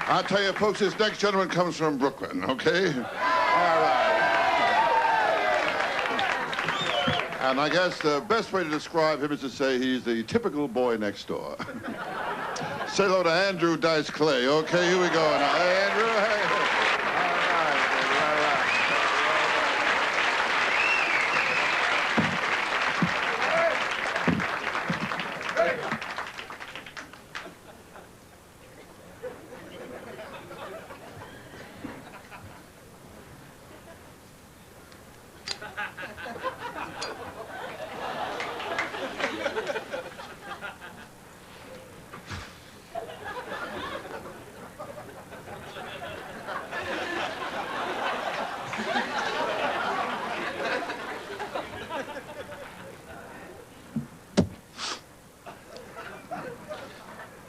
I'll tell you, folks, this next gentleman comes from Brooklyn, okay? All right. And I guess the best way to describe him is to say he's the typical boy next door. Say hello to Andrew Dice Clay. Okay, here we go now. Hey, Andrew. Hey.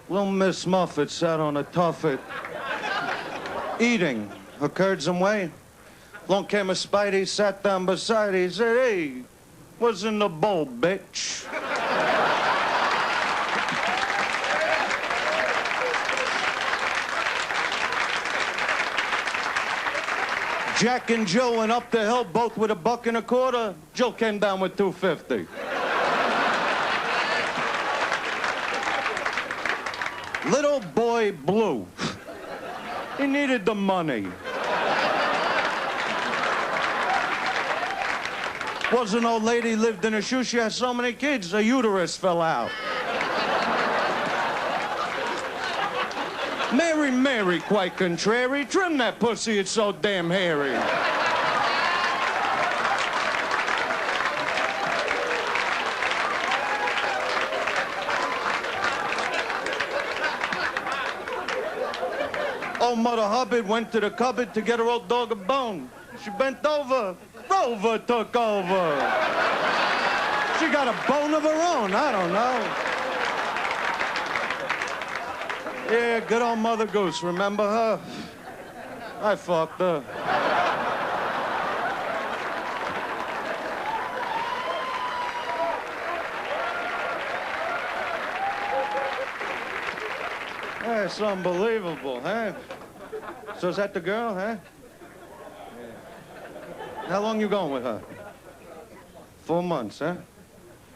Little Miss Muffet sat on a tuffet, eating her curds and whey. Along came a Spidey, sat down beside her. He said, "Hey, what's in the bowl, bitch?" Jack and Jill went up the hill, both with $1.25. Jill came down with $2.50. Little boy Blue. He needed the money. Was an old lady, lived in a shoe. She had so many kids, her uterus fell out. Mary, Mary, quite contrary. Trim that pussy, it's so damn hairy. Old Mother Hubbard went to the cupboard to get her old dog a bone. She bent over. Rover took over. She got a bone of her own. I don't know. Yeah, good old Mother Goose. Remember her? I fucked her. That's unbelievable, huh? So is that the girl, huh? Yeah. How long you going with her? 4 months, huh?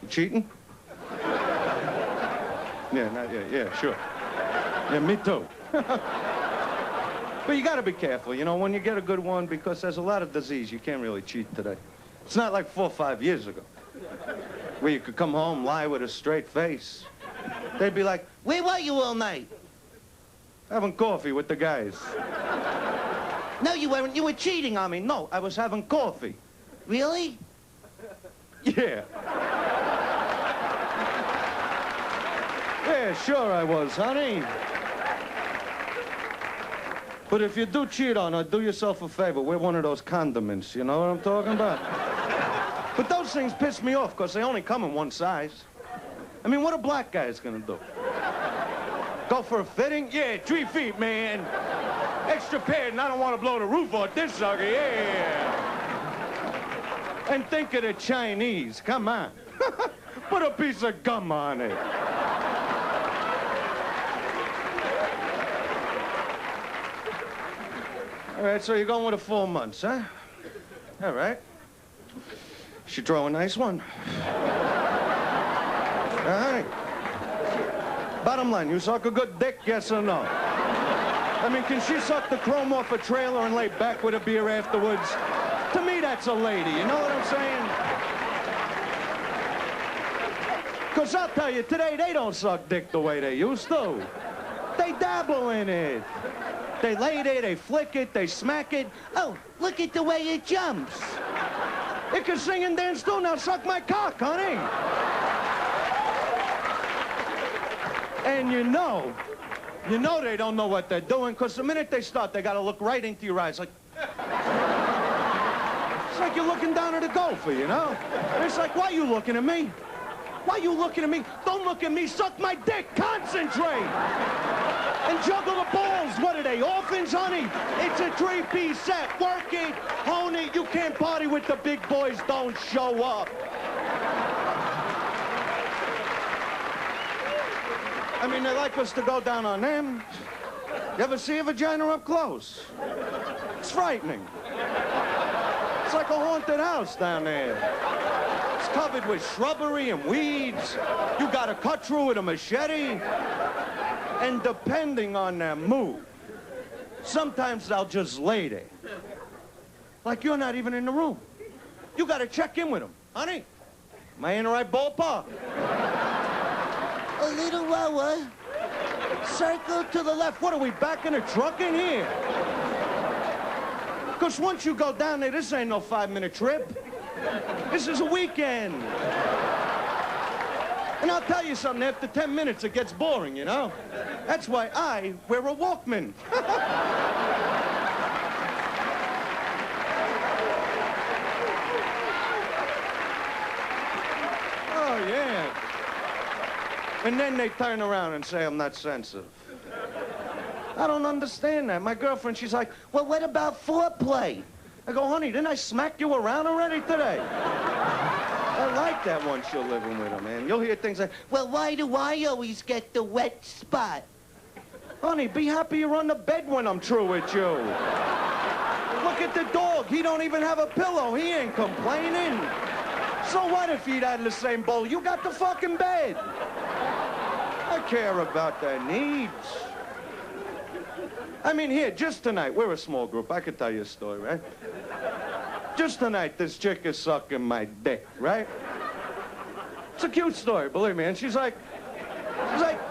You cheating? Yeah, not yet. Yeah, sure. Yeah, me too. But you gotta be careful, you know, when you get a good one, because there's a lot of disease. You can't really cheat today. It's not like 4 or 5 years ago, where you could come home, lie with a straight face. They'd be like, "Where were you all night?" Having coffee with the guys. No, you weren't. You were cheating on me. No, I was having coffee. Really? Yeah. Yeah, sure I was, honey. But if you do cheat on her, do yourself a favor. Wear one of those condiments, you know what I'm talking about? But those things piss me off, because they only come in one size. I mean, what a black guy's gonna do? Go for a fitting? Yeah, 3 feet, man. Extra padding. I don't want to blow the roof off this sucker. Yeah. And think of the Chinese. Come on. Put a piece of gum on it. All right, so you're going with a 4 months, huh? All right. She throw a nice one. All right. Bottom line, you suck a good dick, yes or no? I mean, can she suck the chrome off a trailer and lay back with a beer afterwards? To me, that's a lady, you know what I'm saying? Because I'll tell you, today, they don't suck dick the way they used to. They dabble in it. They lay there, they flick it, they smack it. Oh, look at the way it jumps. It can sing and dance too. Now suck my cock, honey. And you know they don't know what they're doing, because the minute they start, they got to look right into your eyes, like... It's like you're looking down at a golfer, you know? And it's like, why are you looking at me? Why are you looking at me? Don't look at me, suck my dick, concentrate! And juggle the balls. What are they, orphans, honey? It's a 3-piece set. Work it, hone it. You can't party with the big boys, don't show up. I mean, they like us to go down on them. You ever see a vagina up close? It's frightening. It's like a haunted house down there. It's covered with shrubbery and weeds. You gotta cut through with a machete. And depending on their mood, sometimes they'll just lay there. Like you're not even in the room. You gotta check in with them. Honey, am I in the right ballpark? A little lower. Circle to the left. What are we, back in a truck in here? Because once you go down there, this ain't no 5-minute trip. This is a weekend. And I'll tell you something, after 10 minutes it gets boring, you know? That's why I wear a Walkman. Oh, yeah. And then they turn around and say I'm not sensitive. I don't understand that. My girlfriend, she's like, well, what about foreplay? I go, honey, didn't I smack you around already today? I like that once you're living with her, man. You'll hear things like, Well, why do I always get the wet spot? honey, be happy you're on the bed when I'm through with you. Look at the dog. He don't even have a pillow. He ain't complaining. So what if he'd had the same bowl? You got the fucking bed. I care about their needs. I mean, here, just tonight, we're a small group. I could tell you a story, right? Just tonight, this chick is sucking my dick, right? It's a cute story, believe me. And she's like,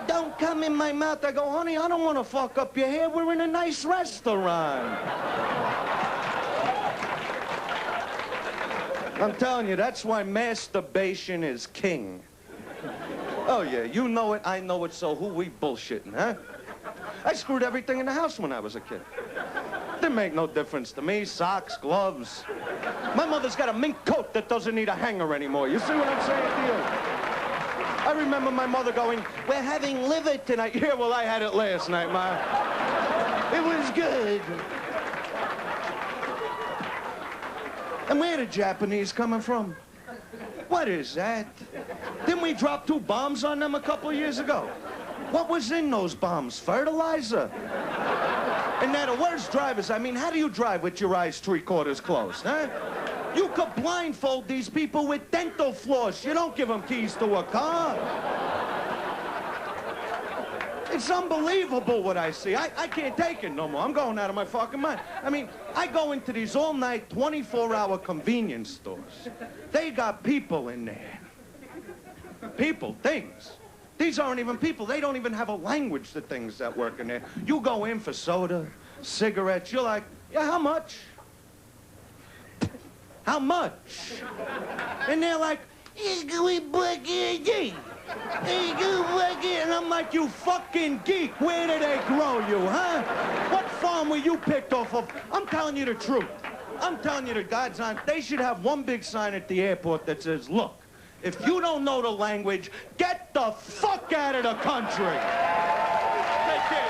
don't come in my mouth. I go, honey, I don't want to fuck up your hair. We're in a nice restaurant. I'm telling you, that's why masturbation is king. Oh, yeah, you know it, I know it, so who we bullshitting, huh? I screwed everything in the house when I was a kid. Didn't make no difference to me. Socks, gloves. My mother's got a mink coat that doesn't need a hanger anymore. You see what I'm saying to you? I remember my mother going, we're having liver tonight. Yeah, well, I had it last night, Ma. It was good. And where the Japanese coming from? What is that? Didn't we drop 2 bombs on them a couple of years ago? What was in those bombs? Fertilizer? And they're the worst drivers. I mean, how do you drive with your eyes 3/4 closed, huh? You could blindfold these people with dental floss. You don't give them keys to a car. It's unbelievable what I see. I can't take it no more. I'm going out of my fucking mind. I mean, I go into these all-night, 24-hour convenience stores. They got people in there. People, things. These aren't even people. They don't even have a language, the things that work in there. You go in for soda, cigarettes. You're like, yeah, how much? How much? And they're like, and I'm like, you fucking geek. Where did they grow you, huh? What farm were you picked off of? I'm telling you the truth. I'm telling you the God's on. They should have one big sign at the airport that says, look, if you don't know the language, get the fuck out of the country. Take care.